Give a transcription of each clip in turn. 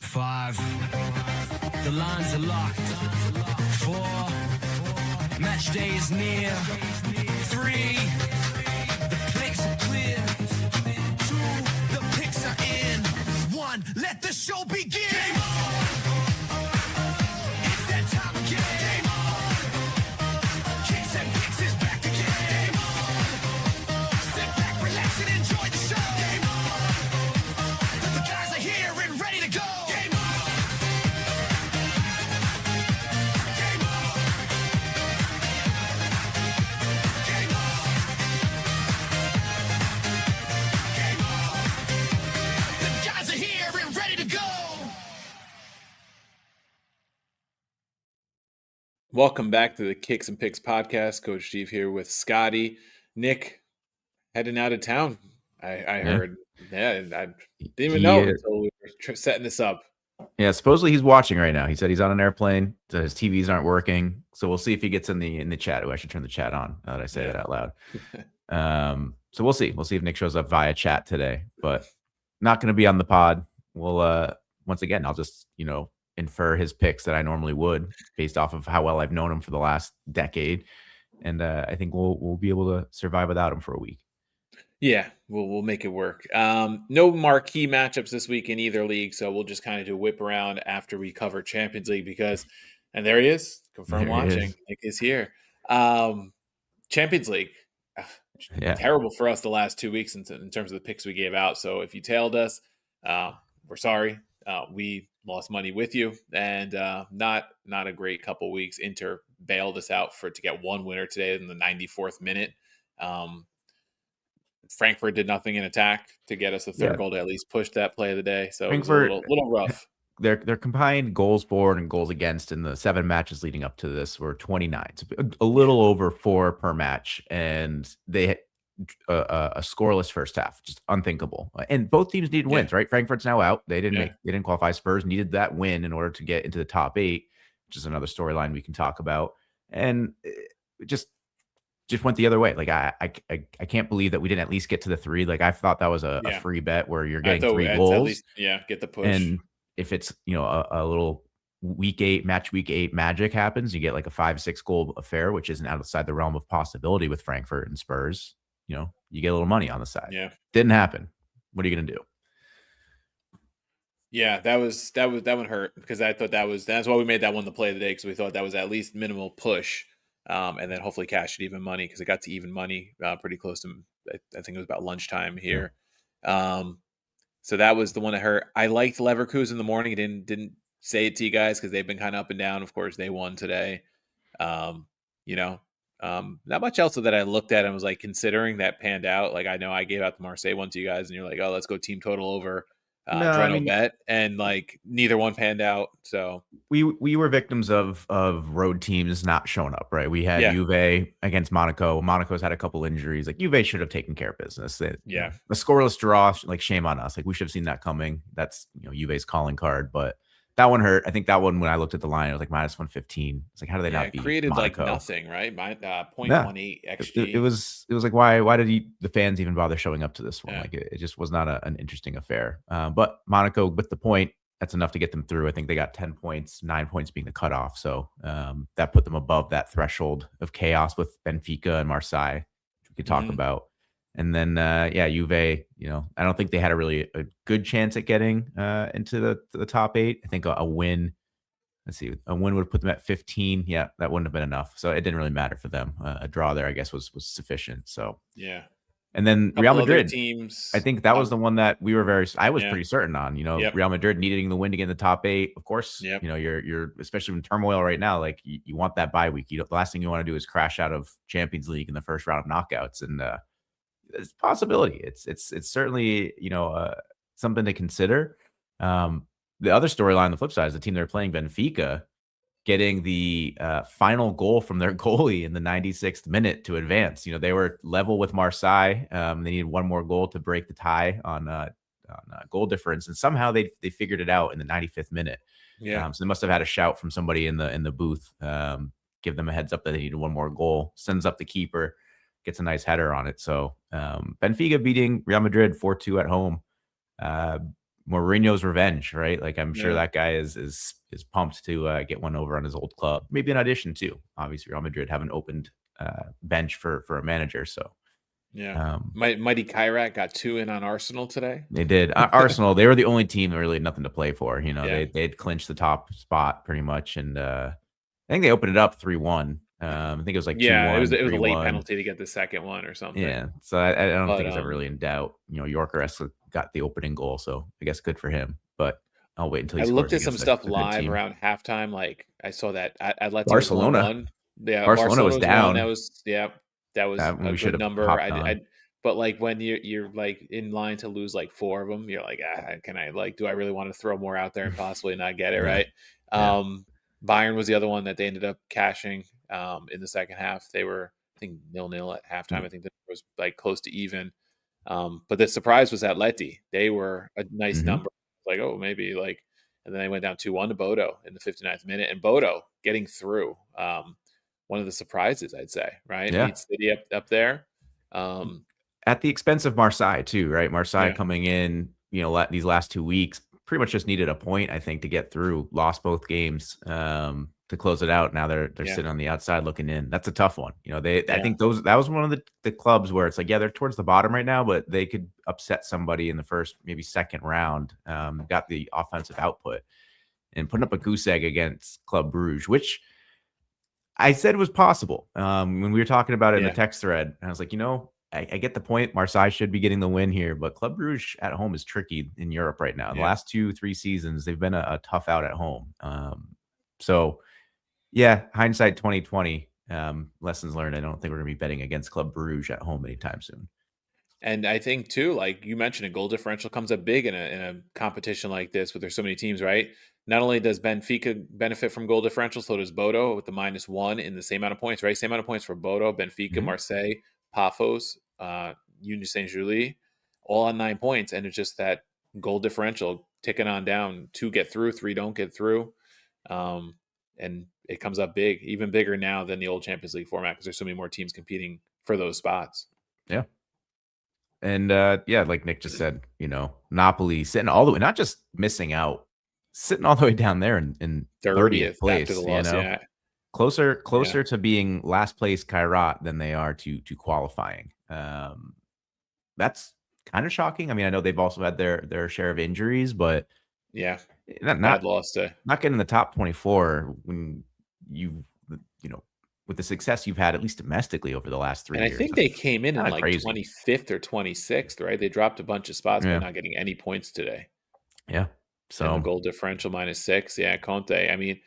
5. The lines are locked. 4. Match day is near. 3. The picks are clear. 2. The picks are in. 1. Let the show begin. Game on. It's that time again. Game on. Kicks and picks is back again. Game on. Sit back, relax, and enjoy the show. Game on. The guys are here and ready to go. Game on. Game on. Game on. Game on. The guys are here and ready to go. Welcome back to the Kicks and Picks podcast. Coach Steve here with Scotty. Nick heading out of town. I heard. Yeah, I didn't even know until we were setting this up. Yeah, supposedly he's watching right now. He said he's on an airplane. So his TVs aren't working. So we'll see if he gets in the chat. Oh, I should turn the chat on now that I say that out loud. So we'll see. We'll see if Nick shows up via chat today, but not going to be on the pod. We'll once again, I'll just infer his picks that I normally would based off of how well I've known him for the last decade, and I think we'll be able to survive without him for a week. Yeah, we'll make it work. No marquee matchups this week in either league, so we'll just kind of do whip around after we cover Champions League and there he is, confirm watching. Nick is here. Champions League, terrible for us the last 2 weeks in terms of the picks we gave out. So if you tailed us, we're sorry. We lost money with you, and not a great couple weeks. Inter bailed us out to get one winner today in the 94th minute. Frankfurt did nothing in attack to get us a third goal to at least push that play of the day. So Frankfurt, it was a little rough. Their combined goals for and goals against in the 7 matches leading up to this were 29, so a little over 4 per match, and they had a scoreless first half, just unthinkable. And both teams needed wins, right? Frankfurt's now out; they didn't qualify. Spurs needed that win in order to get into the top 8, which is another storyline we can talk about. And it just went the other way. Like I can't believe that we didn't at least get to the 3. Like I thought that was a free bet where you're getting 3 goals. At least, get the push. And if it's a little week 8 magic happens, you get like a 5-6 goal affair, which isn't outside the realm of possibility with Frankfurt and Spurs. You get a little money on the side. Yeah, didn't happen. What are you gonna do? Yeah, that one hurt because I thought that's why we made that one the play of the day, because we thought that was at least minimal push. And then hopefully cash at even money, because it got to even money pretty close to, I think it was about lunchtime here. So that was the one that hurt. I liked Leverkusen in the morning. I didn't say it to you guys because they've been kind of up and down. Of course, they won today. Not much else that I looked at and was like considering that panned out. Like I know I gave out the Marseille one to you guys, and you're like, oh, let's go team total over bet, and like neither one panned out. So we were victims of road teams not showing up, right? We had Juve against Monaco. Monaco's had a couple injuries. Like Juve should have taken care of business. A scoreless draw, like shame on us. Like we should have seen that coming. That's Juve's calling card, but that one hurt. I think that one, when I looked at the line, it was like -115. It's like, how do they not beat created Monaco? Like nothing, right? 0.18 XG. It was like, why did the fans even bother showing up to this one? Like it just was not an interesting affair. But Monaco with the point, that's enough to get them through. I think they got 10 points, 9 points being the cutoff. So that put them above that threshold of chaos with Benfica and Marseille, which we could talk about. And then, Juve, I don't think they had a good chance at getting into the top 8. I think a win, a win would put them at 15. Yeah, that wouldn't have been enough. So it didn't really matter for them. A draw there, I guess, was sufficient. So, yeah. And then Real Madrid teams. I think that was the one that we were pretty certain on. Real Madrid needing the win to get in the top 8. Of course, you're especially in turmoil right now. Like you want that bye week. The last thing you want to do is crash out of Champions League in the first round of knockouts. And it's a possibility. It's certainly something to consider. The other storyline on the flip side is the team they're playing, Benfica, getting the final goal from their goalie in the 96th minute to advance. They were level with Marseille. They needed one more goal to break the tie on goal difference, and somehow they figured it out in the 95th minute. So they must have had a shout from somebody in the booth, give them a heads up that they needed one more goal. Sends up the keeper, gets a nice header on it. So Benfica beating Real Madrid 4-2 at home. Mourinho's revenge, right? Like I'm sure that guy is pumped to get one over on his old club. Maybe an audition too. Obviously, Real Madrid haven't opened bench for a manager, so yeah. Mighty Kyrat got 2 in on Arsenal today. They did. Arsenal, they were the only team that really had nothing to play for. Yeah. They had clinched the top spot pretty much, and I think they opened it up 3-1. I think it was like 2-1. It was a late penalty to get the second one or something. Yeah, so I don't think it's ever really in doubt. Yorker got the opening goal, so I guess good for him. But I'll wait until he I scores looked at some stuff a live around halftime. Like I saw that Atleti Barcelona. Was 1-1. Yeah, Barcelona was down. That was a good number. But like when you're like in line to lose like 4 of them, you're like, do I really want to throw more out there and possibly not get it right? Bayern was the other one that they ended up cashing in the second half. They were, I think, 0-0 at halftime. I think that was like close to even. But the surprise was Atleti. They were a nice number. Like, oh, maybe like, and then they went down 2-1 to Bodo in the 59th minute, and Bodo getting through. One of the surprises, I'd say, right? Yeah. Leeds City up there. At the expense of Marseille too, right? Marseille coming in, these last 2 weeks, pretty much just needed a point, I think, to get through. Lost both games to close it out. Now they're sitting on the outside looking in. That's a tough one. I think that was one of the clubs where it's like, they're towards the bottom right now, but they could upset somebody in the first, maybe second round. Got the offensive output and putting up a goose egg against Club Brugge, which I said was possible when we were talking about it in the text thread. And I was like, I get the point. Marseille should be getting the win here, but Club Brugge at home is tricky in Europe right now. The last 2-3 seasons, they've been a tough out at home. So, hindsight 2020, lessons learned. I don't think we're going to be betting against Club Brugge at home anytime soon. And I think too, like you mentioned, a goal differential comes up big in a competition like this, where there's so many teams, right? Not only does Benfica benefit from goal differential, so does Bodo with the -1 in the same amount of points, right? Same amount of points for Bodo, Benfica, Marseille, Pafos, Union Saint-Gilles, all on 9 points, and it's just that goal differential ticking on down. 2 get through, 3 don't get through, and it comes up big, even bigger now than the old Champions League format, because there's so many more teams competing for those spots. Yeah. And like Nick just said, Napoli sitting all the way, not just missing out, sitting all the way down there in 30th place. After the loss, closer to being last place Kairat than they are to qualifying. That's kind of shocking. I mean, I know they've also had their share of injuries, but bad loss to not getting in the top 24 when with the success you've had, at least domestically, over the last 3 years. I think they came in like crazy. 25th or 26th, right? They dropped a bunch of spots by not getting any points today. Yeah. So and the goal differential -6. Yeah, Conte. I mean,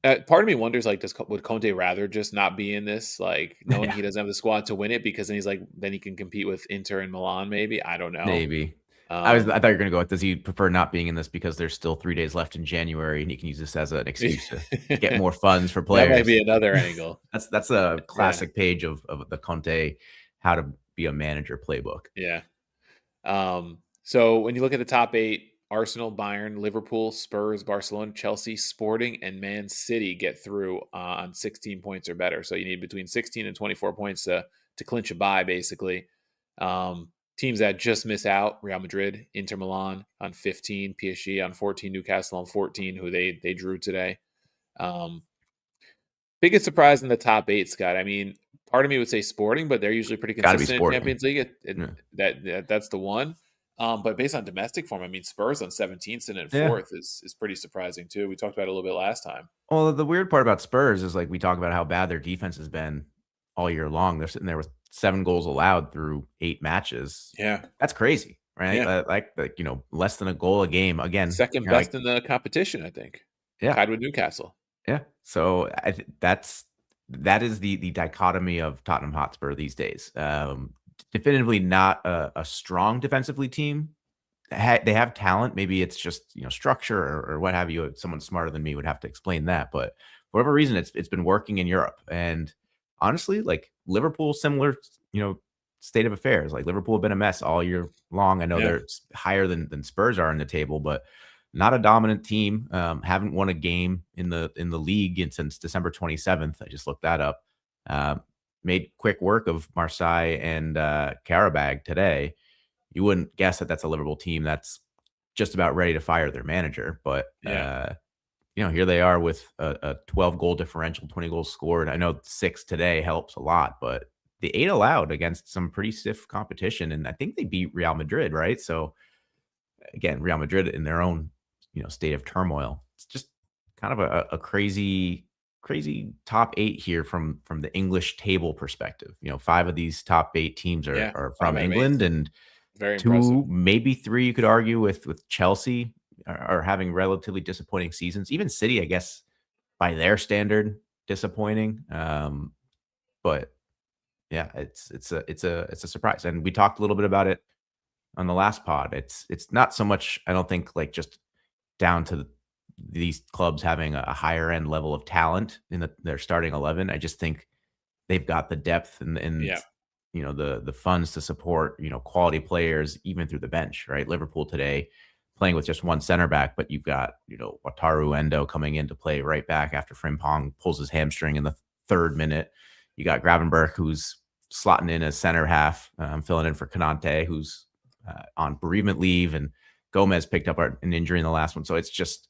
part of me wonders, like, would Conte rather just not be in this, like, knowing he doesn't have the squad to win it, because then he can compete with Inter and Milan, maybe? I don't know. Maybe. I thought you were going to go with, does he prefer not being in this because there's still 3 days left in January and he can use this as an excuse to get more funds for players? That might be another angle. That's a classic page of the Conte how to be a manager playbook. Yeah. So when you look at the top 8, Arsenal, Bayern, Liverpool, Spurs, Barcelona, Chelsea, Sporting, and Man City get through on 16 points or better. So you need between 16 and 24 points to clinch a bye, basically. Teams that just miss out: Real Madrid, Inter Milan on 15, PSG on 14, Newcastle on 14, who they drew today. Biggest surprise in the top 8, Scott. I mean, part of me would say Sporting, but they're usually pretty consistent in Champions League. That's the one. But based on domestic form, I mean, Spurs on 17th and at 4th is pretty surprising too. We talked about it a little bit last time. Well, the weird part about Spurs is, like, we talk about how bad their defense has been all year long. They're sitting there with 7 goals allowed through 8 matches. Yeah, that's crazy, right? Yeah. Like less than a goal a game. Again, second best in the competition, I think. Yeah, tied with Newcastle. Yeah, so that is the dichotomy of Tottenham Hotspur these days. Definitively not a strong defensively team. They have talent. Maybe it's just structure or what have you. Someone smarter than me would have to explain that. But for whatever reason, it's been working in Europe. And honestly, like Liverpool, similar state of affairs. Like Liverpool have been a mess all year long. I know they're higher than Spurs are in the table, but not a dominant team. Haven't won a game in the league since December 27th. I just looked that up. Made quick work of Marseille and Karabag today. You wouldn't guess that that's a Liverpool team that's just about ready to fire their manager. But here they are with a 12-goal differential, 20 goals scored. I know 6 today helps a lot, but the 8 allowed against some pretty stiff competition, and I think they beat Real Madrid, right? So again, Real Madrid in their own state of turmoil. It's just kind of a crazy top 8 here from the English table perspective. 5 of these top 8 teams are from England, and very 2, impressive. maybe 3 you could argue with Chelsea are having relatively disappointing seasons. Even City, I guess, by their standard, disappointing. But yeah, it's a surprise. And we talked a little bit about it on the last pod. It's not so much, I don't think, like just down to these clubs having a higher end level of talent in their starting 11. I just think they've got the depth and the funds to support quality players even through the bench, right? Liverpool today playing with just one center back, but you've got Wataru Endo coming in to play right back after Frimpong pulls his hamstring in the 3rd minute. You got Gravenberch, who's slotting in as center half, filling in for Kanate, who's on bereavement leave, and Gomez picked up an injury in the last one. So it's just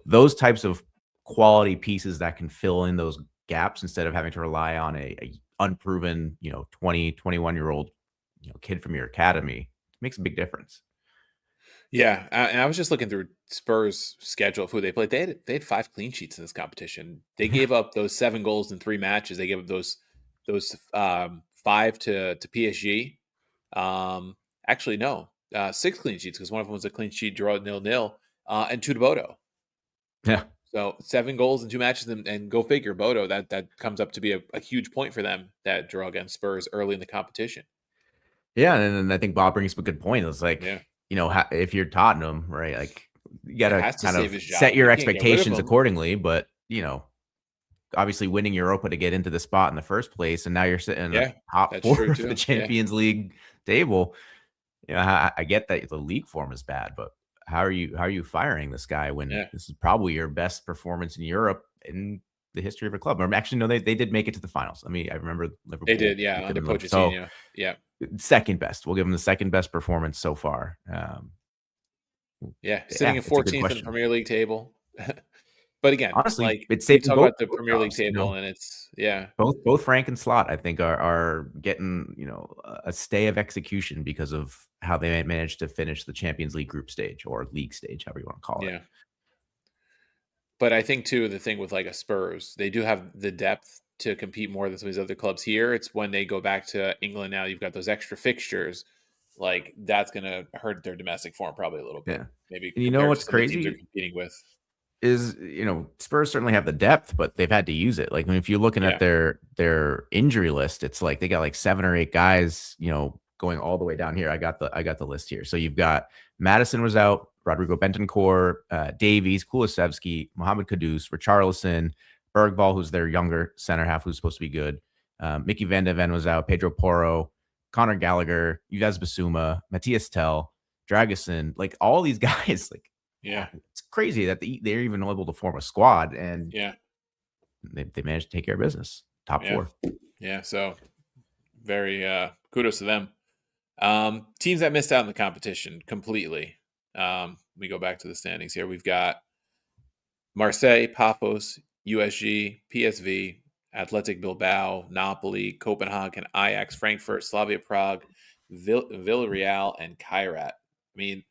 those types of quality pieces that can fill in those gaps instead of having to rely on a unproven 20, 21-year-old kid from your academy. It makes a big difference. Yeah, and I was just looking through Spurs' schedule of who they played. They had 5 clean sheets in this competition. They gave up those 7 goals in 3 matches. They gave up those 5 to PSG. Actually, no, 6 clean sheets, because one of them was a clean sheet draw 0-0, and 2 to Bodo. Yeah. So 7 goals in 2 matches, and go figure, Bodo, that comes up to be a huge point for them, that draw against Spurs early in the competition. Yeah, and I think Bob brings up a good point. It's like, if you're Tottenham, right, like you got to kind of set your expectations accordingly. But, obviously winning Europa to get into the spot in the first place, and now you're sitting in the top 4 of the Champions League table. I get that the league form is bad, but how are you firing this guy when this is probably your best performance in Europe in the history of a club? Or actually, no, they did make it to the finals. I remember Liverpool. They did, under Pochettino. So, second best. We'll give them the second best performance so far. Sitting in 14th in the Premier League table. But again, honestly, like, it's we talk about the Premier League table, and it's both Frank and Slot, I think, are getting a stay of execution because of how they managed to finish the Champions League group stage, or league stage, however you want to call it. But I think too, the thing with like a Spurs, they do have the depth to compete more than some of these other clubs here. It's when they go back to England now, you've got those extra fixtures. Like, that's going to hurt their domestic form probably a little bit. Yeah. Maybe. And what's crazy they're competing with is, Spurs certainly have the depth, but they've had to use it. Like, if you're looking at their injury list, it's like they got like 7 or 8 guys, going all the way down here. I got the list here. So you've got Madison was out, Rodrigo Bentancur, Davies, Kulusevski, Mohamed Kudus, Richarlison, Bergvall, who's their younger center half, who's supposed to be good. Mickey Van de Ven was out, Pedro Porro, Conor Gallagher, Yves Bissouma, Matthias Tell, Dragusin, like all these guys, like, it's crazy that they're even able to form a squad, and they managed to take care of business. Top 4. Yeah, so very kudos to them. Teams that missed out in the competition completely. We go back to the standings here. We've got Marseille, Paphos, USG, PSV, Athletic Bilbao, Napoli, Copenhagen, Ajax, Frankfurt, Slavia Prague, Villarreal, and Kairat. I mean,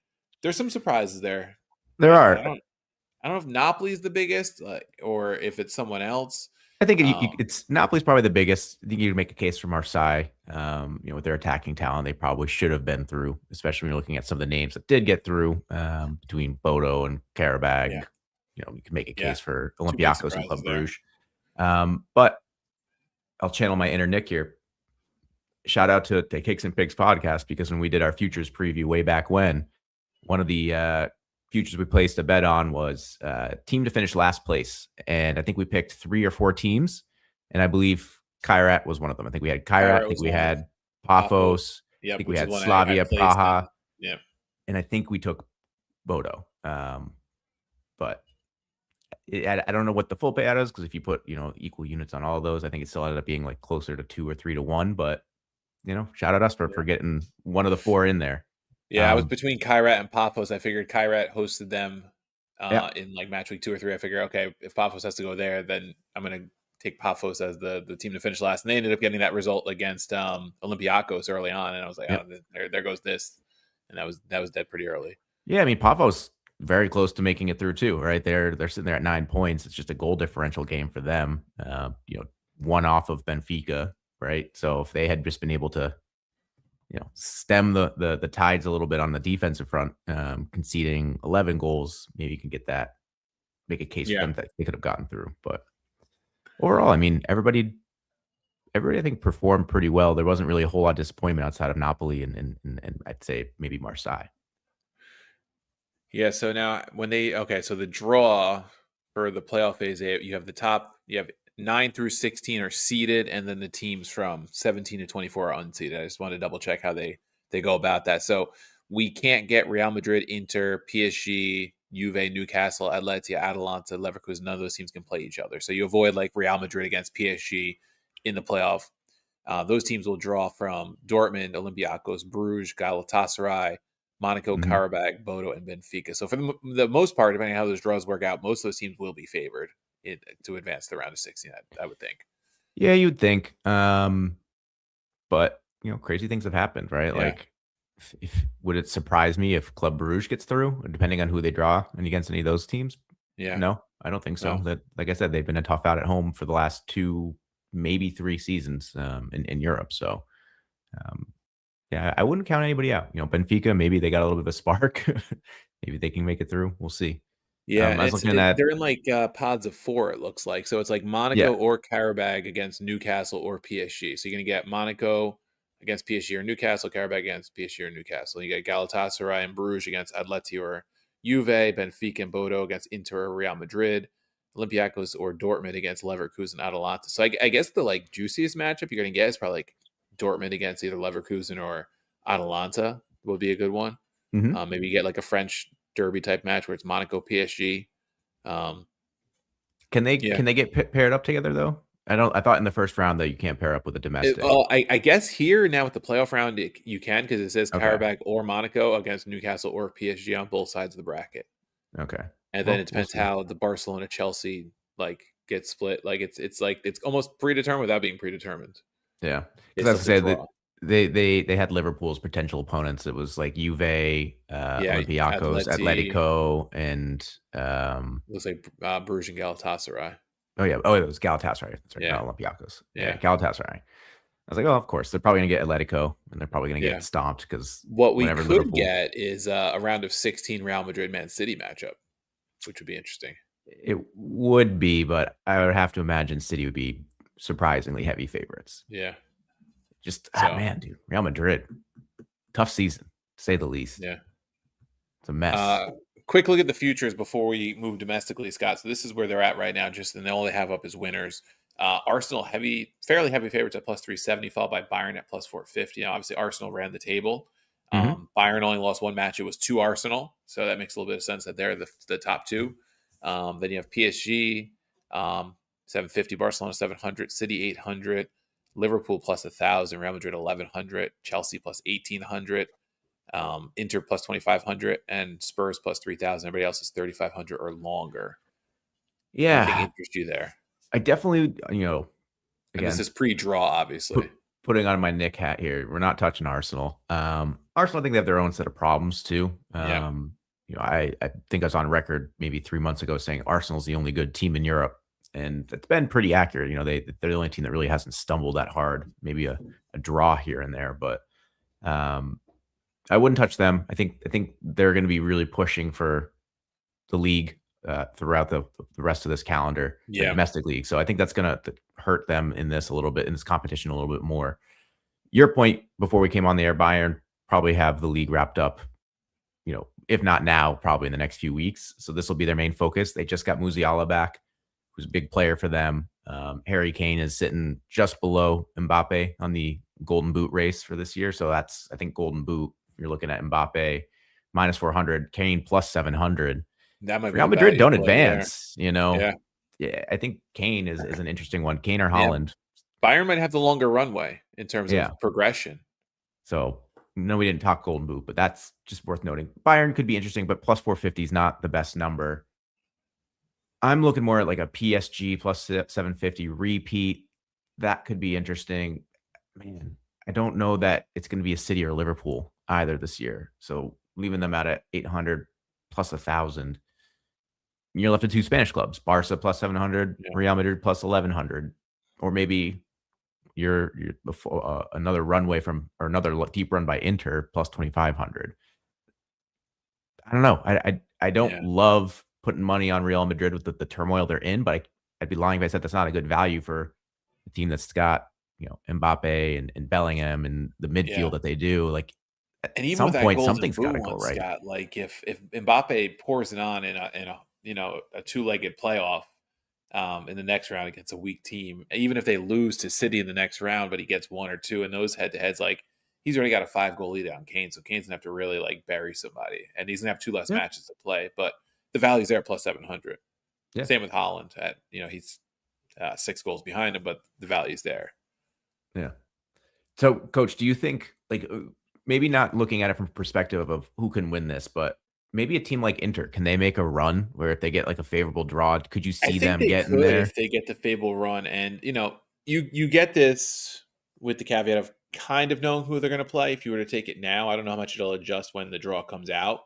there's some surprises there. There are. I don't know if Napoli is the biggest, or if it's someone else. I think it's Napoli's probably the biggest. I think you can make a case for Marseille. With their attacking talent, they probably should have been through, especially when you're looking at some of the names that did get through, between Bodo and Karabag. You can make a case for Olympiacos and Club Brugge. But I'll channel my inner Nick here. Shout out to Kicks and Pigs podcast, because when we did our futures preview way back when, one of the futures we placed a bet on was team to finish last place. And I think we picked 3 or 4 teams. And I believe Kairat was one of them. I think we had Kairat. I think we had Paphos. I think we had Slavia Praha. And I think we took Bodo. But I don't know what the full payout is, because if you put, equal units on all of those, I think it still ended up being like closer to 2 or 3 to 1. But, shout out us for getting one of the 4 in there. Yeah, I was between Kairat and Paphos. I figured Kairat hosted them in like match week 2 or 3. I figured, okay, if Paphos has to go there, then I'm going to take Paphos as the team to finish last. And they ended up getting that result against Olympiacos early on, and I was like, oh, there goes this, and that was dead pretty early. Yeah, I mean Paphos very close to making it through too, right? They're sitting there at 9 points. It's just a goal differential game for them. One off of Benfica, right? So if they had just been able to stem the tides a little bit on the defensive front, conceding 11 goals, maybe you can make a case for them that they could have gotten through. But overall, I mean, everybody I think performed pretty well. There wasn't really a whole lot of disappointment outside of Napoli and I'd say maybe Marseille. Yeah, so now so the draw for the playoff phase, you have 9 through 16 are seeded, and then the teams from 17 to 24 are unseeded. I just want to double check how they go about that. So we can't get Real Madrid, Inter, PSG, Juve, Newcastle, Atleti, Atalanta, Leverkusen. None of those teams can play each other. So you avoid like Real Madrid against PSG in the playoff. Those teams will draw from Dortmund, Olympiacos, Bruges, Galatasaray, Monaco, Karabakh, Bodo, and Benfica. So for the most part, depending on how those draws work out, most of those teams will be favored to advance the round of 16, I would think. Yeah, you'd think. But crazy things have happened, right? Yeah. Like, would it surprise me if Club Bruges gets through, depending on who they draw and against any of those teams? Yeah. No, I don't think so. No. That, like I said, they've been a tough out at home for the last 2, maybe 3 seasons in Europe. So, yeah, I wouldn't count anybody out. Benfica, maybe they got a little bit of a spark. Maybe they can make it through. We'll see. Yeah, I was looking at they're in like pods of 4. It looks like so. It's like Monaco or Karabakh against Newcastle or PSG. So you're gonna get Monaco against PSG or Newcastle, Karabakh against PSG or Newcastle. You get Galatasaray and Bruges against Atleti or Juve, Benfica and Bodo against Inter or Real Madrid, Olympiacos or Dortmund against Leverkusen, Atalanta. So I guess the like juiciest matchup you're gonna get is probably like Dortmund against either Leverkusen or Atalanta would be a good one. Maybe you get like a French derby type match where it's Monaco PSG. Can they get paired up together though? I thought in the first round that you can't pair up with a domestic. I guess here now with the playoff round you can, because it says Karabakh or Monaco against Newcastle or PSG on both sides of the bracket. Okay, and then it depends how the Barcelona Chelsea like gets split. Like it's almost predetermined without being predetermined. Yeah, because as I said that. They had Liverpool's potential opponents. It was like Juve, Olympiacos, Atletico, and looks like Bruges and Galatasaray. It was Galatasaray. That's right. Not Olympiacos. Yeah, Galatasaray. I was like, oh, of course they're probably gonna get Atletico, and they're probably gonna get stomped because what we could get is a round of 16 Real Madrid Man City matchup, which would be interesting. It would be, but I would have to imagine City would be surprisingly heavy favorites. Yeah. Just man, dude, Real Madrid, tough season to say the least. Yeah, it's a mess. Quick look at the futures before we move domestically, Scott. So this is where they're at right now. And all they have up is winners. Arsenal fairly heavy favorites at plus 370, followed by Bayern at plus 450. Now, obviously, Arsenal ran the table. Bayern only lost one match. It was to Arsenal, so that makes a little bit of sense that they're the top 2. Then you have PSG 750, Barcelona 700, City 800. Liverpool plus 1,000, Real Madrid 1,100, Chelsea plus 1,800, Inter plus 2,500, and Spurs plus 3,000. Everybody else is 3,500 or longer. Yeah, anything interest you there? I definitely, again, and this is pre-draw, obviously. Putting on my Nick hat here, we're not touching Arsenal. Arsenal, I think they have their own set of problems too. I think I was on record maybe 3 months ago saying Arsenal's the only good team in Europe. And it's been pretty accurate. They're the only team that really hasn't stumbled that hard. Maybe a draw here and there, but I wouldn't touch them. I think they're going to be really pushing for the league throughout the rest of this calendar, the domestic league. So I think that's going to hurt them in this competition a little bit more. Your point before we came on the air, Bayern probably have the league wrapped up. If not now, probably in the next few weeks. So this will be their main focus. They just got Musiala back, who's a big player for them. Harry Kane is sitting just below Mbappe on the Golden Boot race for this year. So that's, I think, Golden Boot. You're looking at Mbappe minus 400, Kane plus 700. That might be Real Madrid don't advance. Yeah, I think Kane is an interesting one. Kane or Holland. Bayern might have the longer runway in terms of progression. So No, we didn't talk Golden Boot, but that's just worth noting. Bayern could be interesting, but plus 450 is not the best number. I'm looking more at like a PSG plus 750 repeat. That could be interesting. Man, I don't know that it's going to be a City or Liverpool either this year. So leaving them out at 800 plus 1,000. You're left with two Spanish clubs, Barca plus 700, Real Madrid plus 1,100, or maybe you're before, another runway from, or another deep run by Inter plus 2,500. I don't know. I don't love putting money on Real Madrid with the turmoil they're in, but I'd be lying if I said that's not a good value for a team that's got, Mbappe and Bellingham and the midfield that they do. Like, and even some with that point, Golden something's Boot got to one, go right. Scott, like if Mbappe pours it on in a two-legged playoff in the next round against a weak team, even if they lose to City in the next round, but he gets one or two in those head-to-heads, like he's already got a 5-goal lead on Kane, so Kane's gonna have to really like bury somebody, and he's gonna have 2 less matches to play. But the value's there plus 700. Yeah. Same with Haaland. He's 6 goals behind him, but the value's there. Yeah. So, Coach, do you think, like, maybe not looking at it from perspective of who can win this, but maybe a team like Inter, can they make a run where if they get like a favorable draw, could you I see think them they getting could there? if they get the favorable run, and you get this with the caveat of kind of knowing who they're going to play. If you were to take it now, I don't know how much it'll adjust when the draw comes out,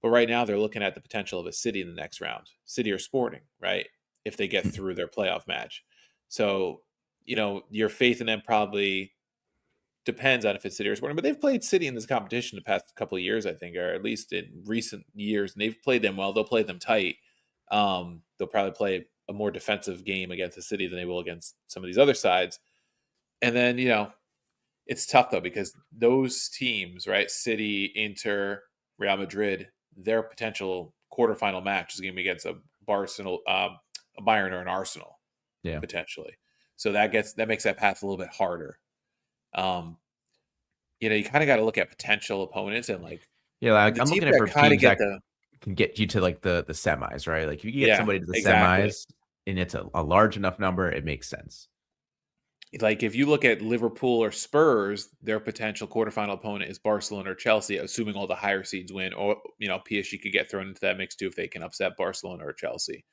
but right now they're looking at the potential of a City in the next round, City or Sporting, right? If they get through their playoff match, so your faith in them probably depends on if it's City or Sporting, but they've played City in this competition the past couple of years, I think, or at least in recent years, and they've played them well. They'll play them tight. They'll probably play a more defensive game against the City than they will against some of these other sides. And then, it's tough though, because those teams, right? City, Inter, Real Madrid, their potential quarterfinal match is going to be against a Barcelona, a Bayern or an Arsenal, potentially. So that makes that path a little bit harder. You kind of got to look at potential opponents and like, like I'm looking at for kind of teams get that can get you to like the semis, right? Like if you get somebody to the exactly. semis and it's a large enough number, it makes sense. Like if you look at Liverpool or Spurs, their potential quarterfinal opponent is Barcelona or Chelsea, assuming all the higher seeds win, or PSG could get thrown into that mix too if they can upset Barcelona or Chelsea,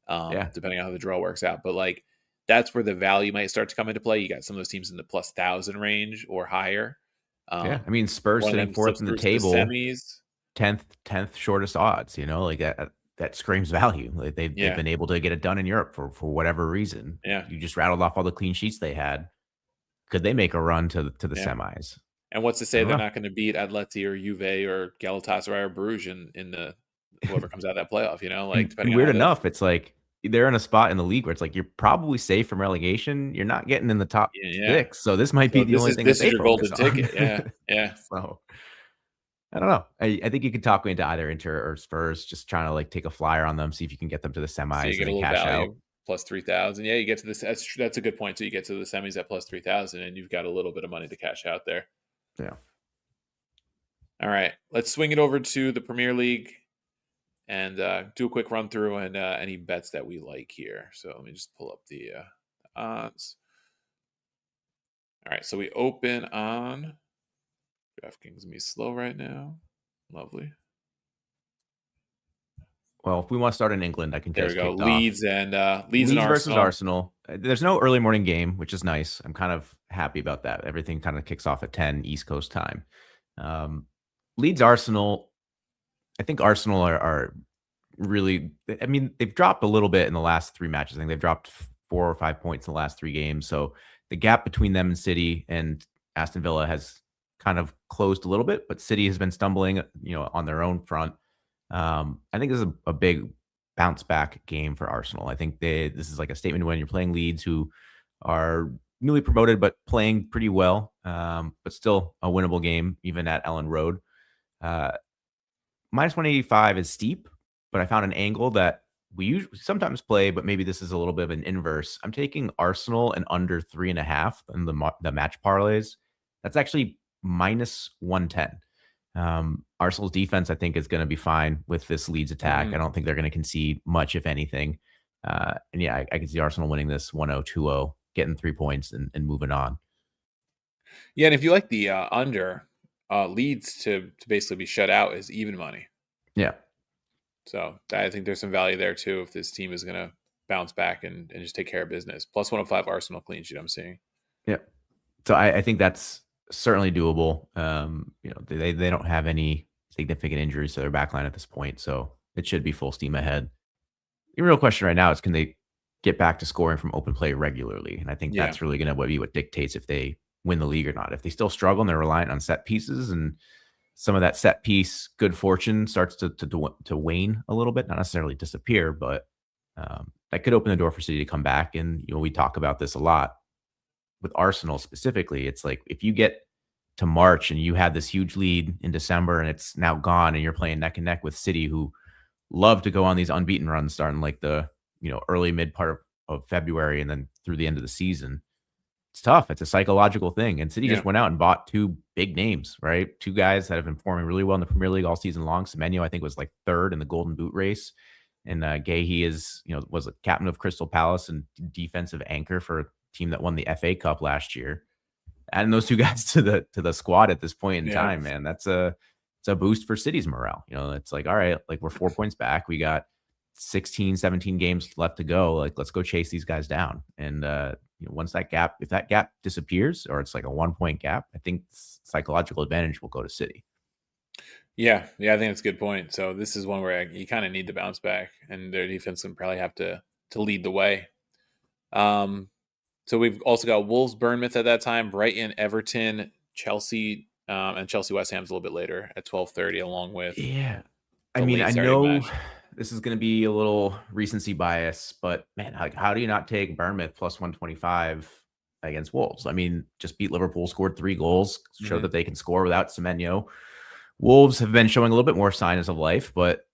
depending on how the draw works out. But like that's where the value might start to come into play. You got some of those teams in the plus 1,000 range or higher. I mean Spurs sitting fourth in the table, semis, 10th shortest odds. Like that screams value. Like they've been able to get it done in Europe for whatever reason. Yeah, you just rattled off all the clean sheets they had. Could they make a run to the semis? And what's to say they're not going to beat Atleti or Juve or Galatasaray or Bruges in the whoever comes out of that playoff? Like depending weird on enough, it's like they're in a spot in the league where it's like you're probably safe from relegation. You're not getting in the top 6, so this might be the only thing. This is your golden ticket. Yeah. So I don't know. I think you could talk me into either Inter or Spurs, just trying to like take a flyer on them, see if you can get them to the semis. So you get a little cash value, out. plus 3,000. Yeah, you get to this. That's a good point. So you get to the semis at plus 3,000, and you've got a little bit of money to cash out there. Yeah. All right, let's swing it over to the Premier League and do a quick run through and any bets that we like here. So let me just pull up the odds. All right, so we open on DraftKings. Me slow right now. Lovely. Well, if we want to start in England, I can there get we us go. kicked Leeds off. and Leeds and versus Arsenal. There's no early morning game, which is nice. I'm kind of happy about that. Everything kind of kicks off at 10 East Coast time. Leeds Arsenal. I think Arsenal are really. I mean, they've dropped a little bit in the last 3 matches. I think they've dropped 4 or 5 points in the last 3 games. So the gap between them and City and Aston Villa has kind of closed a little bit, but City has been stumbling, on their own front. I think this is a big bounce back game for Arsenal. I think this is like a statement when you're playing Leeds, who are newly promoted but playing pretty well, but still a winnable game even at Ellen Road. Minus 185 is steep, but I found an angle that we usually sometimes play, but maybe this is a little bit of an inverse. I'm taking Arsenal and under 3.5 in the match parlays. That's actually minus 110. Arsenal's defense, I think, is going to be fine with this Leeds attack. I don't think they're going to concede much, if anything. And yeah, I can see Arsenal winning this 1-0, 2-0, getting 3 points and moving on. Yeah, and if you like the under, Leeds to basically be shut out is even money. Yeah. So I think there's some value there too if this team is going to bounce back and just take care of business. Plus 105 Arsenal clean sheet I'm seeing. Yeah. So I think that's certainly doable. They don't have any significant injuries to their backline at this point, so it should be full steam ahead. The real question right now is, can they get back to scoring from open play regularly? And I think that's really going to be what dictates if they win the league or not. If they still struggle and they're reliant on set pieces, and some of that set piece good fortune starts to wane a little bit, not necessarily disappear, but that could open the door for City to come back. And we talk about this a lot with Arsenal specifically. It's like, if you get to March and you had this huge lead in December and it's now gone, and you're playing neck and neck with City, who love to go on these unbeaten runs starting like the early mid part of February and then through the end of the season. It's tough. It's a psychological thing. And City just went out and bought 2 big names, right? 2 guys that have been performing really well in the Premier League all season long. Semenyo, I think, was like 3rd in the Golden Boot race. And Gahey was a captain of Crystal Palace and defensive anchor for a team that won the FA Cup last year. Adding those 2 guys to the squad at this point in time, man, it's a boost for City's morale. It's like, all right, like, we're 4 points back. We got 16, 17 games left to go. Like, let's go chase these guys down. And once if that gap disappears, or it's like a 1-point gap, I think psychological advantage will go to City. Yeah, I think that's a good point. So this is one where you kind of need to bounce back, and their defense can probably have to lead the way. So we've also got Wolves, Bournemouth at that time, Brighton, Everton, Chelsea, and Chelsea West Ham's a little bit later at 12:30, along with I mean, I know this is going to be a little recency bias, but man, how do you not take Bournemouth plus 125 against Wolves? I mean, just beat Liverpool, scored 3 goals, showed that they can score without Semenyo. Wolves have been showing a little bit more signs of life, but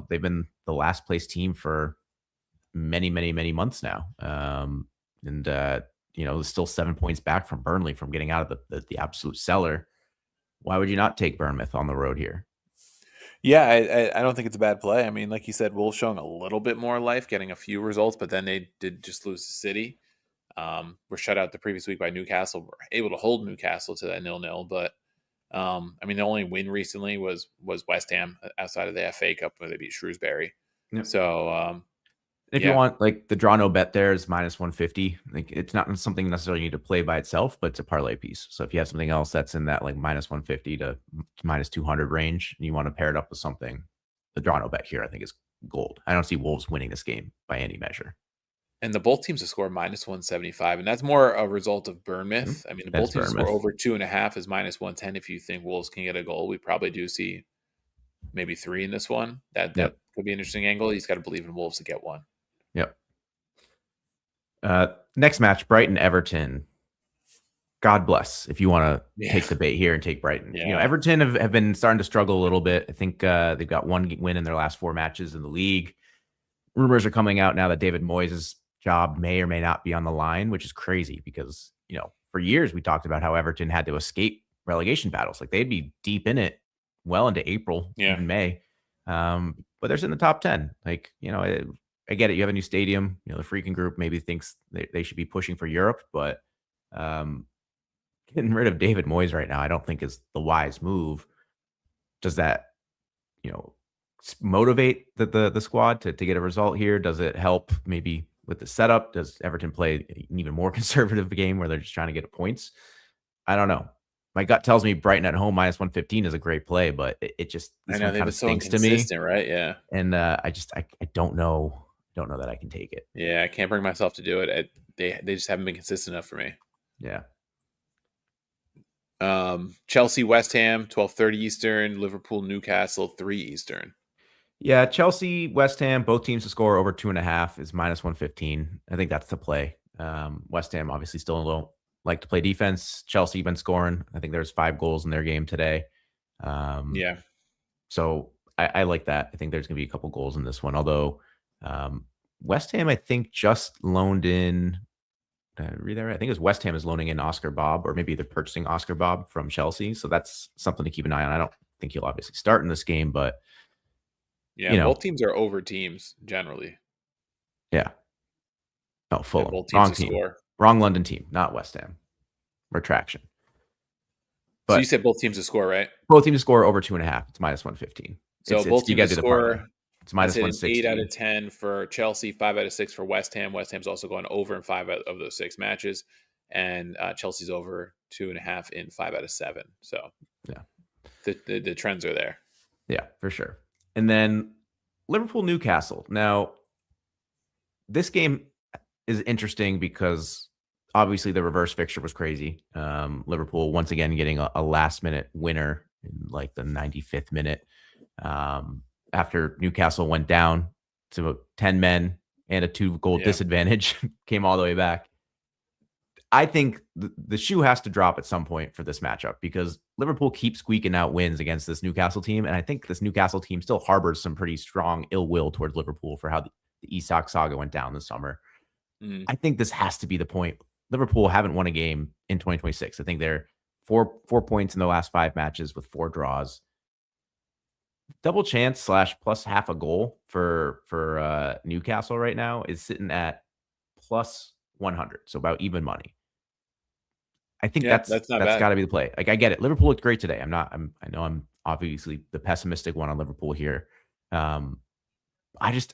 they've been the last place team for many, many, many months now. Still 7 points back from Burnley from getting out of the absolute cellar. Why would you not take Bournemouth on the road here? Yeah, I don't think it's a bad play. I mean, like you said, Wolves showing a little bit more life, getting a few results, but then they did just lose to City. Were shut out the previous week by Newcastle. Were able to hold Newcastle to that 0-0, but I mean, the only win recently was West Ham outside of the FA Cup where they beat Shrewsbury. Yep. So if you want, like, the draw no bet there is minus 150. Like, it's not something necessarily you need to play by itself, but it's a parlay piece. So if you have something else that's in that like minus 150 to minus 200 range, and you want to pair it up with something, the draw no bet here, I think, is gold. I don't see Wolves winning this game by any measure. And both teams have scored minus 175, and that's more a result of Bournemouth. I mean, both teams score over 2.5 is minus 110. If you think Wolves can get a goal, we probably do see maybe 3 in this one. That could be an interesting angle. He's got to believe in Wolves to get one. Yep. Next match, Brighton, Everton. God bless if you want to take the bait here and take Brighton. Everton have been starting to struggle a little bit. I think they've got 1 win in their last 4 matches in the league. Rumors are coming out now that David Moyes' job may or may not be on the line, which is crazy because, for years we talked about how Everton had to escape relegation battles. Like, they'd be deep in it well into April, even May. But they're in the top 10. Like, I get it. You have a new stadium. The freaking group maybe thinks they should be pushing for Europe, but getting rid of David Moyes right now, I don't think is the wise move. Does that, motivate the squad to get a result here? Does it help maybe with the setup? Does Everton play an even more conservative game where they're just trying to get points? I don't know. My gut tells me Brighton at home minus 115 is a great play, but it just they've been so inconsistent, right? Yeah, and I don't know. Don't know that I can take it. Yeah, I can't bring myself to do it. They just haven't been consistent enough for me. Yeah. Chelsea, West Ham, 12:30 Eastern. Liverpool, Newcastle, 3 Eastern. Yeah, Chelsea, West Ham, both teams to score over 2.5 is minus 115. I think that's the play. West Ham obviously still don't like to play defense. Chelsea been scoring. I think there's 5 goals in their game today. So I like that. I think there's going to be a couple goals in this one, although West Ham, I think, just loaned in. Did I read that right? I think it was West Ham is loaning in Oscar Bob, or maybe they're purchasing Oscar Bob from Chelsea. So that's something to keep an eye on. I don't think he'll obviously start in this game, but both teams are over teams generally. Yeah. Oh, Fulham. Wrong team. Wrong London team, not West Ham. Retraction. But so you said both teams to score, right? Both teams to score over 2.5. It's minus 115. So both teams to score. It's minus 160. 8 out of 10 for Chelsea, 5 out of 6 for West Ham. West Ham's also going over in 5 out of those 6 matches, and Chelsea's over 2.5 in 5 out of 7. So yeah, the trends are there. Yeah, for sure. And then Liverpool Newcastle. Now, this game is interesting because obviously the reverse fixture was crazy. Liverpool once again getting a last minute winner in like the 95th minute. After Newcastle went down to 10 men and a 2-goal disadvantage, came all the way back. I think the shoe has to drop at some point for this matchup because Liverpool keeps squeaking out wins against this Newcastle team. And I think this Newcastle team still harbors some pretty strong ill will towards Liverpool for how the Isak saga went down this summer. I think this has to be the point. Liverpool haven't won a game in 2026. I think they're four points in the last 5 matches with 4 draws. Double chance / plus half a goal for Newcastle right now is sitting at plus 100, so about even money. I think that's got to be the play. Like, I get it. Liverpool looked great today. I know I'm obviously the pessimistic one on Liverpool here. I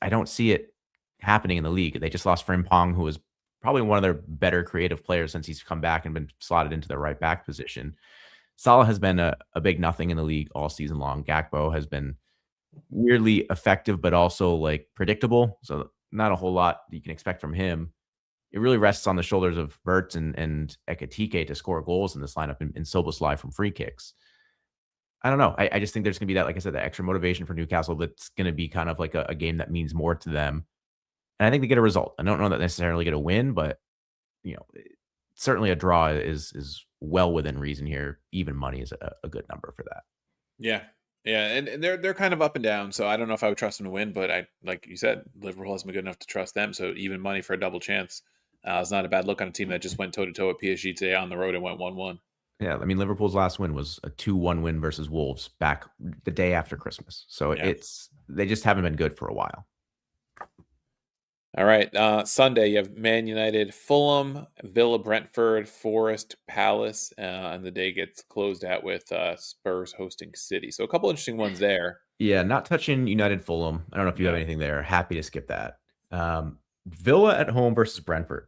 don't see it happening in the league. They just lost Frimpong, who was probably one of their better creative players since he's come back and been slotted into the right back position. Salah has been a big nothing in the league all season long. Gakpo has been weirdly effective, but also like predictable. So not a whole lot you can expect from him. It really rests on the shoulders of Wirtz and Ekitike to score goals in this lineup and Szoboszlai from free kicks. I don't know. I just think there's going to be that, like I said, that extra motivation for Newcastle that's going to be kind of like a game that means more to them. And I think they get a result. I don't know that necessarily get a win, but certainly a draw is well within reason here. Even money is a good number for that. Yeah. Yeah, and they're kind of up and down, so I don't know if I would trust them to win, but like you said, Liverpool hasn't been good enough to trust them, so even money for a double chance is not a bad look on a team that just went toe-to-toe with PSG today on the road and went 1-1. Yeah, I mean, Liverpool's last win was a 2-1 win versus Wolves back the day after Christmas, so they just haven't been good for a while. All right, Sunday you have Man United, Fulham, Villa, Brentford, Forest, Palace, and the day gets closed out with Spurs hosting City. So a couple interesting ones there. Yeah, not touching United, Fulham. I don't know if you have anything there. Happy to skip that. Villa at home versus Brentford.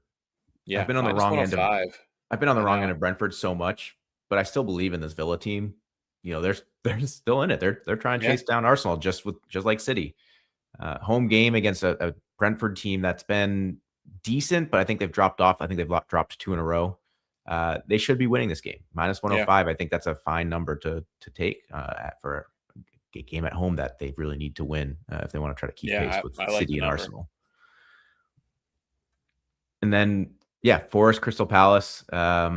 Yeah, I've been on the wrong end of Brentford so much, but I still believe in this Villa team. They're still in it. They're trying to chase down Arsenal just like City. Home game against a Brentford team that's been decent, but I think they've dropped off. I think they've dropped 2 in a row. They should be winning this game. Minus 105. I think that's a fine number to take for a game at home that they really need to win if they want to try to keep pace with City and Arsenal. And then, Forest, Crystal Palace. I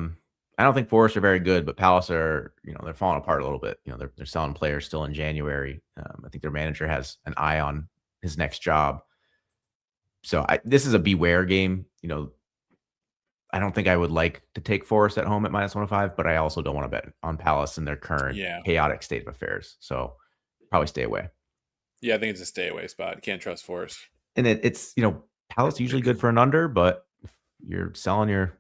don't think Forest are very good, but Palace are, they're falling apart a little bit. They're selling players still in January. I think their manager has an eye on his next job. So this is a beware game. I don't think I would like to take Forest at home at minus 105, but I also don't want to bet on Palace in their current chaotic state of affairs. So probably stay away. Yeah, I think it's a stay away spot. Can't trust Forest. And it's Palace usually good for an under, but if you're selling your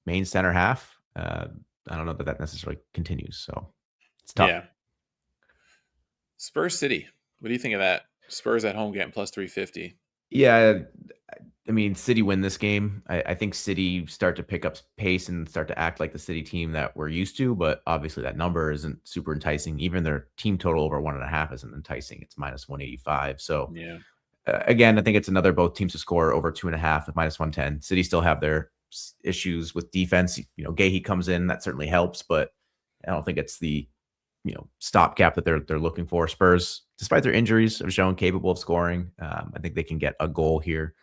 main center half, I don't know that necessarily continues. So it's tough. Yeah. Spurs City. What do you think of that? Spurs at home getting plus 350. Yeah, I mean, City win this game. I think City start to pick up pace and start to act like the City team that we're used to, but obviously that number isn't super enticing. Even their team total over 1.5 isn't enticing. It's minus 185. So again, I think it's another both teams to score over 2.5 at minus 110. City still have their issues with defense. Gahey comes in, that certainly helps, but I don't think it's the stopgap that they're looking for. Spurs, despite their injuries, have shown capable of scoring. I think they can get a goal here.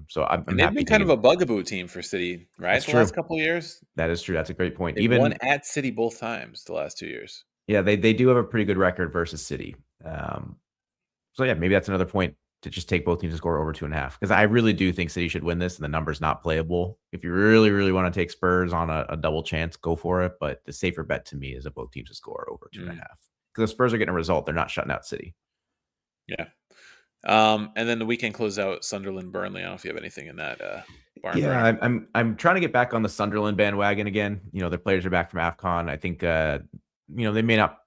So I'm they've been kind of a bugaboo team for City, right? That's the true. Last couple of years. That is true. That's a great point. They've won at City both times the last 2 years. Yeah, they do have a pretty good record versus City. So maybe that's another point to just take both teams to score over 2.5, because I really do think City should win this, and the number's not playable. If you really, really want to take Spurs on a double chance, go for it. But the safer bet to me is that both teams to score over 2.5, because the Spurs are getting a result. They're not shutting out City. Yeah. And then the weekend closed out Sunderland, Burnley. I don't know if you have anything in that. Yeah, I'm trying to get back on the Sunderland bandwagon again. Their players are back from AFCON. I think they may not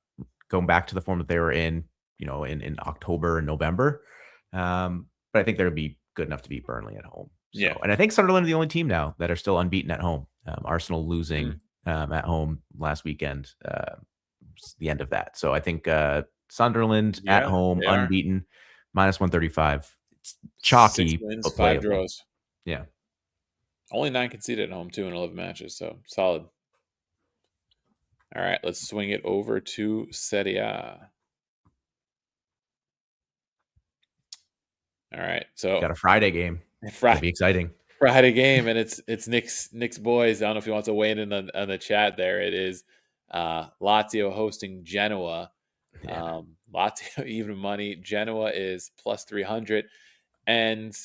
go back to the form that they were in, in October and November. But I think they'll be good enough to beat Burnley at home. So, and I think Sunderland are the only team now that are still unbeaten at home. Arsenal losing at home last weekend, the end of that. So I think Sunderland at home, unbeaten, -135. It's chalky, 6 wins, but 5 draws. Yeah. Only 9 conceded at home, too, in 11 matches, so solid. All right, let's swing it over to Serie A. All right, so got a Friday game. It'll be exciting. Friday game, and it's Nick's boys. I don't know if he wants to weigh in on the chat there. It is Lazio hosting Genoa. Yeah. Lazio even money. Genoa is +300, and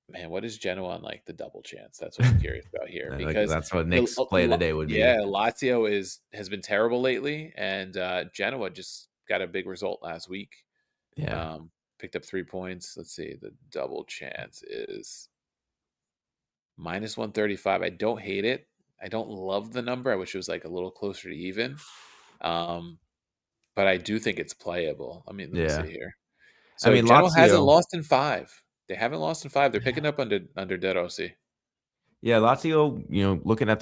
man, what is Genoa on like the double chance? That's what I'm curious about here, because that's what Nick's play of the day would be. Yeah, Lazio has been terrible lately, and Genoa just got a big result last week. Yeah, picked up 3 points. Let's see, the double chance is -135. I don't hate it. I don't love the number. I wish it was like a little closer to even. But I do think it's playable. Let me see here. So Genoa hasn't lost in 5. They haven't lost in 5. They're picking up under De Rossi. Yeah, Lazio, looking at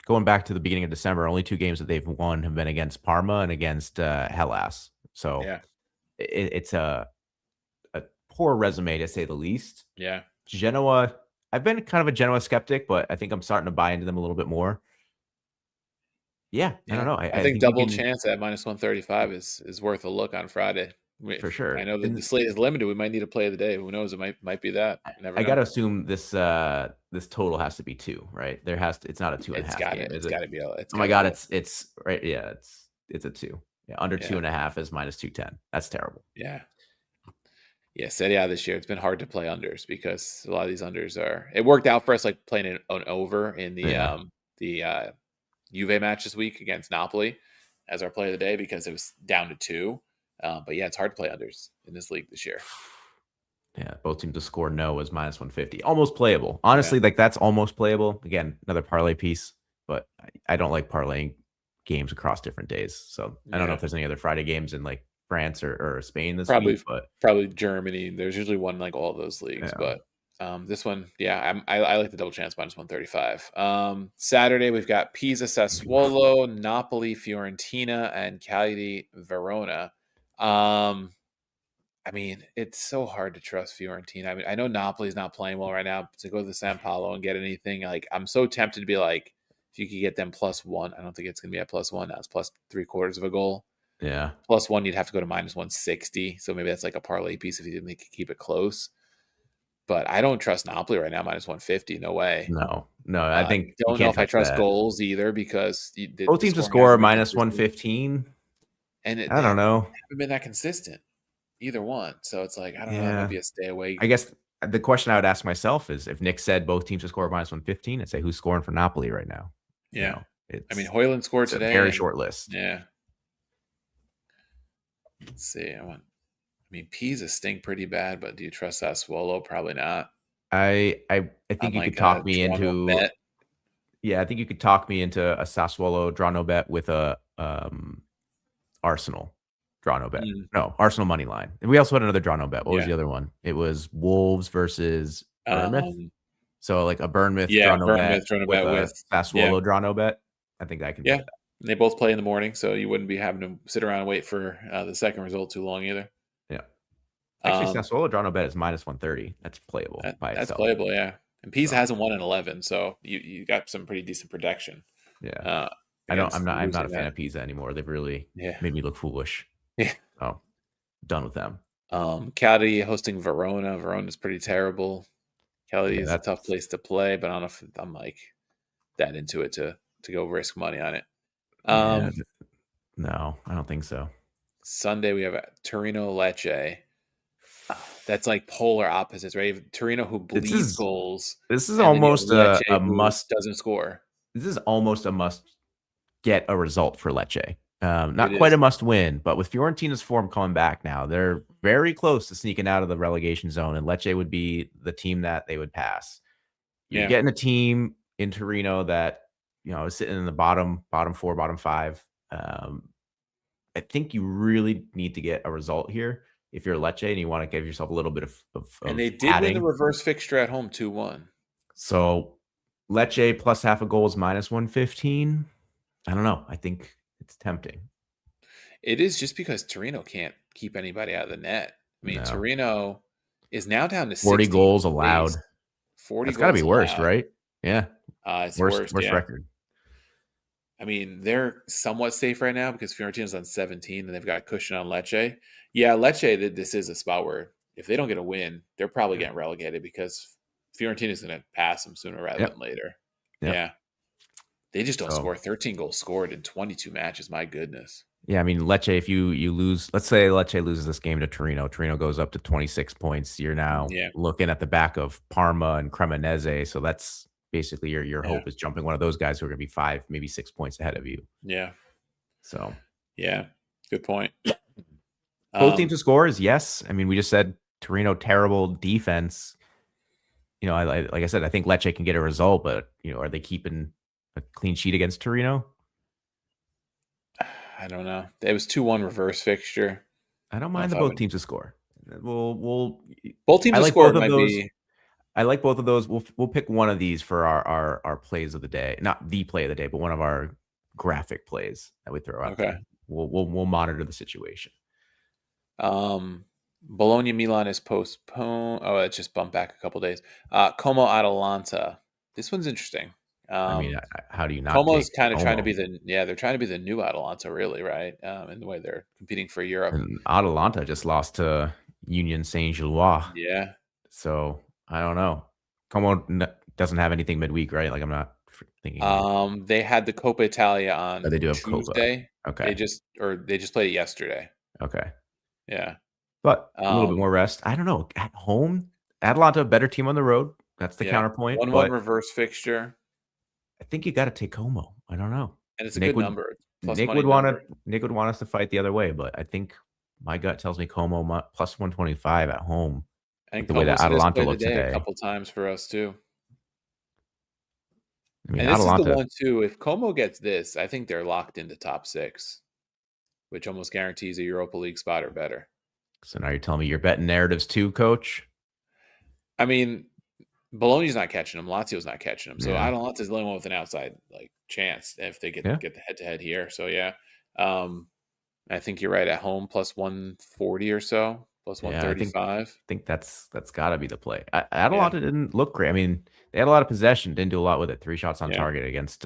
going back to the beginning of December, only 2 games that they've won have been against Parma and against Hellas. So yeah, it's a poor resume to say the least. Yeah. Genoa, I've been kind of a Genoa skeptic, but I think I'm starting to buy into them a little bit more. Yeah. I don't know. I think double chance at -135 is worth a look on Friday. For sure. I know that the slate is limited. We might need a play of the day. Who knows? It might be that. I got to assume this total has to be 2, right? It's not a 2.5 game. It's got to be. Oh my God. It's right. Yeah. It's a 2. Yeah. Under 2.5 is -210. That's terrible. Yeah. Yeah. Serie A this year, it's been hard to play unders because a lot of these unders it worked out for us, like playing an over in the Juve match this week against Napoli as our play of the day because it was down to 2. But yeah, it's hard to play unders in this league this year. Yeah, both teams to score no was -150. Almost playable. Honestly, that's almost playable. Again, another parlay piece, but I don't like parlaying games across different days. So I don't know if there's any other Friday games in like France or Spain this week, but probably Germany. There's usually one like all those leagues, but this one, I like the double chance -135. Saturday we've got Pisa, Sassuolo, Napoli, Fiorentina, and Cagliari, Verona. I mean, it's so hard to trust Fiorentina. I mean, I know Napoli's not playing well right now, but to go to the San Paolo and get anything, like I'm so tempted to be like, if you could get them +1, I don't think it's gonna be at +1. Now it's +3/4 of a goal. Yeah, +1, you'd have to go to -160. So maybe that's like a parlay piece if you didn't keep it close. But I don't trust Napoli right now, -150. No way. No. I think don't know if I trust goals either because both teams to score -115. And I don't know. Haven't been that consistent, either one. So it's like I don't know. Maybe a stay away. I guess the question I would ask myself is if Nick said both teams to score -115, I'd say who's scoring for Napoli right now. Yeah, I mean Højlund scored today. A very short list. Yeah. Let's see. I mean, Pisa stink pretty bad, but do you trust Sassuolo? Probably not. I think you could talk me into bet. Yeah, I think you could talk me into a Sassuolo draw no bet with a Arsenal draw no bet. No, Arsenal money line. And we also had another draw no bet. What was the other one? It was Wolves versus Bournemouth. So like a Bournemouth draw no bet with Sassuolo draw no bet. I think that can be that. They both play in the morning, so you wouldn't be having to sit around and wait for the second result too long either. Yeah. Actually, Sassuolo draw no bet is -130. That's playable by itself. That's playable, yeah. And Pisa hasn't won in 11, so you got some pretty decent protection. Yeah. I'm not a fan of Pisa anymore. They've really made me look foolish. Yeah. Oh, done with them. Cagliari hosting Verona. Verona's pretty terrible. Cagliari is a tough place to play, but I don't know if I'm like that into it to go risk money on it. No, I don't think so. Sunday we have Torino Lecce. That's like polar opposites, right? Torino who bleeds goals. This is almost a must. Doesn't score. This is almost a must get a result for Lecce. Not quite a must win, but with Fiorentina's form coming back now, they're very close to sneaking out of the relegation zone, and Lecce would be the team that they would pass. you're getting a team in Torino that, is sitting in the bottom 4, bottom 5. I think you really need to get a result here if you're Lecce and you want to give yourself a little bit of and they did padding. win the reverse fixture at home 2-1. So Lecce plus half a goal is minus 115. I don't know. I think it's tempting. It is, just because Torino can't keep anybody out of the net. I mean, Torino is now down to 40 goals allowed. 40 That's got to be worst, right? Yeah. It's worst record. I mean, they're somewhat safe right now because Fiorentina's on 17 and they've got cushion on Lecce. Yeah, Lecce, this is a spot where if they don't get a win, they're probably getting relegated because Fiorentina's going to pass them sooner rather than later. Yep. Yeah. They just don't score. 13 goals scored in 22 matches. My goodness. Yeah, I mean, Lecce, if you lose, let's say Lecce loses this game to Torino. Torino goes up to 26 points. You're now looking at the back of Parma and Cremonese. So that's basically your hope is jumping one of those guys who are going to be 5, maybe 6 points ahead of you. Yeah. So. Yeah, good point. Both teams to score is yes. I mean, we just said Torino, terrible defense. Like I said, I think Lecce can get a result, but, are they keeping a clean sheet against Torino? I don't know. It was 2-1 reverse fixture. I don't mind both teams to score. We'll both teams to score might be. I like both of those. We'll pick one of these for our plays of the day. Not the play of the day, but one of our graphic plays that we throw out there. We'll monitor the situation. Bologna Milan is postponed. Oh, it just bumped back a couple days. Como Atalanta. This one's interesting. I mean, how do you not? Como's kind of trying to be they're trying to be the new Atalanta, really, right? In the way they're competing for Europe. And Atalanta just lost to Union Saint-Gilloise. Yeah. So I don't know. Como doesn't have anything midweek, right? Like, I'm not thinking. They had the Coppa Italia on they do have Tuesday. Coppa. Okay. They just played it yesterday. Okay. Yeah. But a little bit more rest. I don't know. At home, Atalanta, a better team on the road. That's the counterpoint. 1-1 reverse fixture. I think you got to take Como. I don't know. And it's a good number. Nick would want us to fight the other way, but I think my gut tells me Como plus 125 at home. And the way that Atalanta looked today a couple times for us too. I mean, and this is the one too. If Como gets this, I think they're locked into top 6, which almost guarantees a Europa League spot or better. So now you're telling me you're betting narratives too, Coach? I mean, Bologna's not catching them. Lazio's not catching them. So Atalanta's the only one with an outside chance if they get the head-to-head here. So I think you're right. At home, plus 140 or so, plus 135. I think that's got to be the play. Atalanta didn't look great. I mean, they had a lot of possession, didn't do a lot with it. 3 shots on target against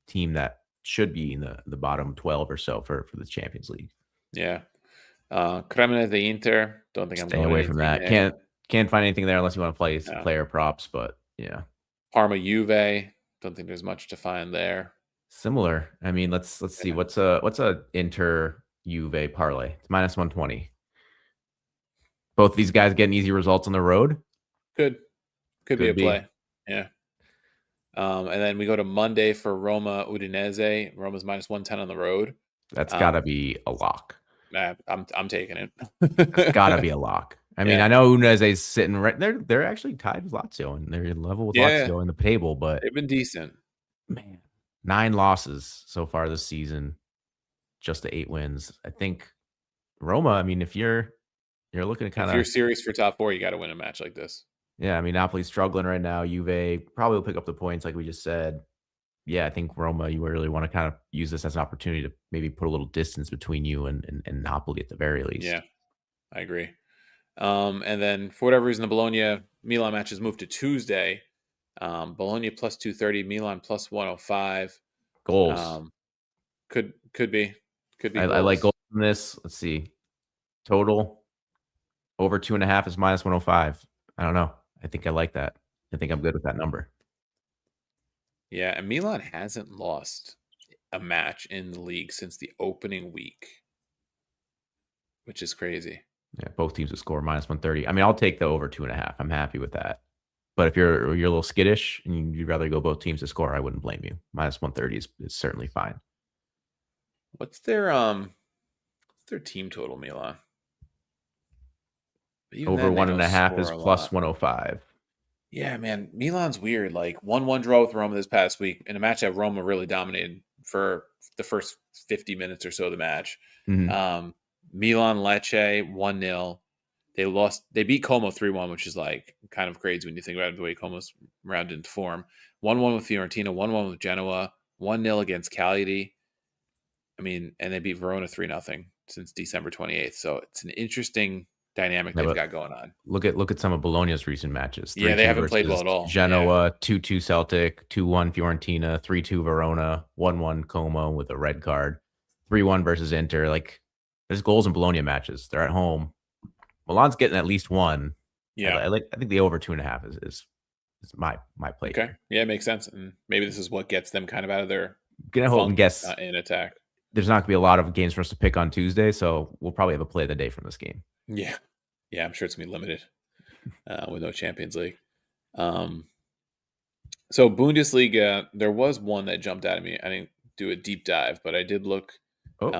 team that should be in the bottom 12 or so for the Champions League. Yeah. Cremonese Inter. Don't think I'm staying away from that. Can't find anything there unless you want to play player props. But yeah. Parma Juve. Don't think there's much to find there. Similar. I mean, let's see. What's a Inter Juve parlay? It's minus 120. Both these guys getting easy results on the road. Could be a play. Yeah. And then we go to Monday for Roma Udinese. Roma's minus 110 on the road. That's got to be a lock. I'm taking it. It's got to be a lock. I mean, I know Udinese is sitting right there. They're actually tied with Lazio, and they're level with Lazio in the table. But they've been decent. Man, 9 losses so far this season, just the 8 wins. I think Roma. I mean, if you're looking at if you're serious for top 4, you got to win a match like this. Yeah, I mean, Napoli's struggling right now. Juve probably will pick up the points, like we just said. Yeah, I think Roma, you really want to kind of use this as an opportunity to maybe put a little distance between you and Napoli at the very least. Yeah, I agree. And then for whatever reason, the Bologna-Milan match has moved to Tuesday. Bologna plus 230, Milan plus 105. Goals. Could be. I like goals in this. Let's see. Total over 2.5 is minus 105. I don't know. I think I like that. I think I'm good with that number. Yeah, and Milan hasn't lost a match in the league since the opening week, which is crazy. Yeah, both teams would score minus 130. I mean, I'll take the over 2.5. I'm happy with that. But if you're a little skittish and you'd rather go both teams to score, I wouldn't blame you. Minus 130 is certainly fine. What's their team total, Milan? Over 1.5 is plus 105. Yeah, man, Milan's weird. Like 1-1 draw with Roma this past week in a match that Roma really dominated for the first 50 minutes or so of the match. Milan Lecce 1-0. They beat Como 3-1, which is like kind of crazy when you think about it, the way Como's rounded into form. 1-1 with Fiorentina, 1-1 with Genoa, 1-0 against Cagliari. I mean, and they beat Verona 3-0 since December 28th. So it's an interesting dynamic they've got going on. Look at some of Bologna's recent matches. Yeah, they haven't played well at all. Genoa, 2-2 Celtic, 2-1 Fiorentina, 3-2 Verona, 1-1 Como with a red card, 3-1 versus Inter. Like, there's goals in Bologna matches. They're at home. Milan's getting at least one. Yeah, I think the over 2.5 is my play. Okay, yeah, it makes sense, and maybe this is what gets them kind of out of their gonna hope and guess in attack. There's not gonna be a lot of games for us to pick on Tuesday, so we'll probably have a play of the day from this game. Yeah, I'm sure it's gonna be limited with no Champions League. So Bundesliga, there was one that jumped out at me. I didn't do a deep dive, but I did look. Coach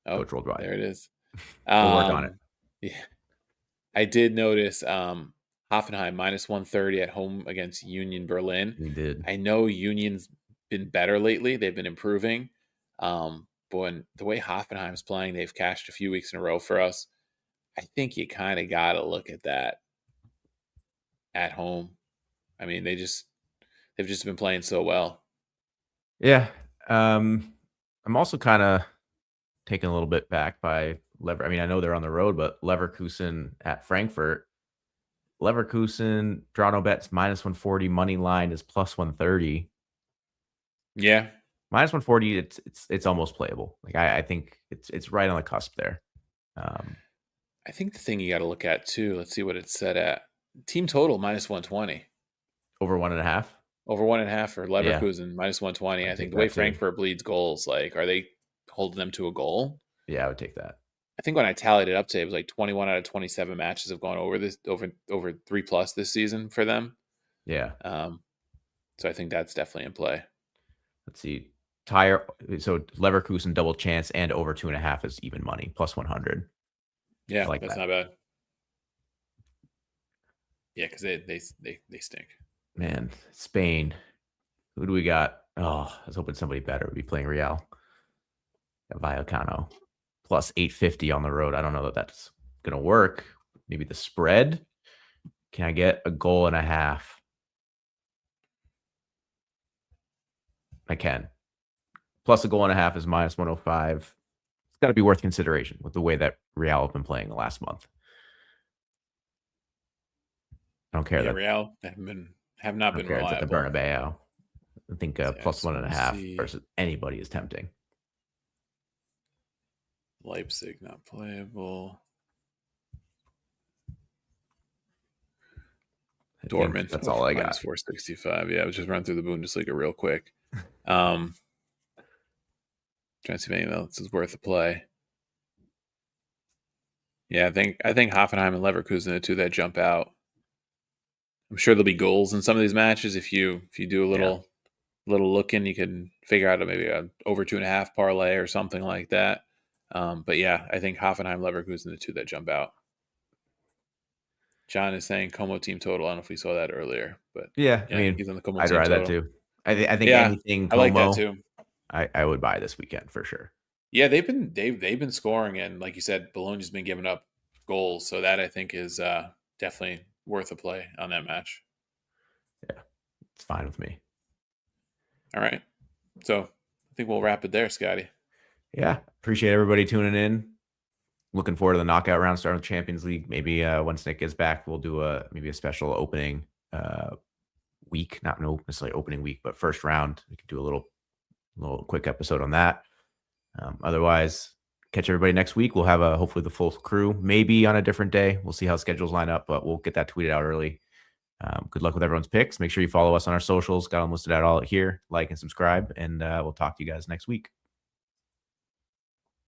Worldwide. There it is. We'll work on it. Yeah, I did notice Hoffenheim -130 at home against Union Berlin. We did. I know Union's been better lately; they've been improving. But when the way Hoffenheim's playing, they've cashed a few weeks in a row for us. I think you kind of got to look at that at home. I mean, they've just been playing so well. Yeah. I'm also kind of taken a little bit back by I mean, I know they're on the road, but Leverkusen at Frankfurt. Leverkusen, draw no bets, -140. Money line is +130. Yeah. -140, it's almost playable. Like I think it's right on the cusp there. I think the thing you got to look at too, let's see what it's set at. Team total -120. Over 1.5? Over 1.5 for Leverkusen, -120. I think the way Frankfurt bleeds goals, like, are they holding them to a goal? Yeah, I would take that. I think when I tallied it up today, it was like 21 out of 27 matches have gone over 3+ this season for them. Yeah. So I think that's definitely in play. Let's see. So Leverkusen double chance and over 2.5 is even money, +100. Yeah, like that's not bad. Yeah, because they stink. Man, Spain. Who do we got? Oh, I was hoping somebody better would be playing Real. Vallecano. +850 on the road. I don't know that that's going to work. Maybe the spread. Can I get a goal and a half? I can. Plus a goal and a half is -105. It's got to be worth consideration with the way that Real have been playing the last month. I don't care that Real have not been reliable. At the Bernabeu. I think +1.5 versus anybody is tempting. Leipzig not playable. Dortmund. That's all I got. -465. Yeah, I was just running through the Bundesliga real quick. Trying to see if anything else is worth a play. Yeah, I think Hoffenheim and Leverkusen are the two that jump out. I'm sure there'll be goals in some of these matches. If you do a little looking, you can figure out maybe a over 2.5 parlay or something like that. But yeah, I think Hoffenheim, Leverkusen, the two that jump out. John is saying Como team total. I don't know if we saw that earlier, but yeah, I mean, he's on the Como I'd team ride total. that too. I think anything Como, I like that too. I would buy this weekend for sure. Yeah, they've been scoring, and like you said, Bologna's been giving up goals, so that I think is definitely worth a play on that match. Yeah, it's fine with me. All right, so I think we'll wrap it there, Scotty. Yeah, appreciate everybody tuning in. Looking forward to the knockout round starting with Champions League. Maybe once Nick gets back, we'll do maybe a special opening week. Not necessarily opening week, but first round. We could do a little quick episode on that. Otherwise, catch everybody next week. We'll have hopefully the full crew, maybe on a different day. We'll see how schedules line up, but we'll get that tweeted out early. Good luck with everyone's picks. Make sure you follow us on our socials. Got them listed out all here. Like and subscribe, and we'll talk to you guys next week.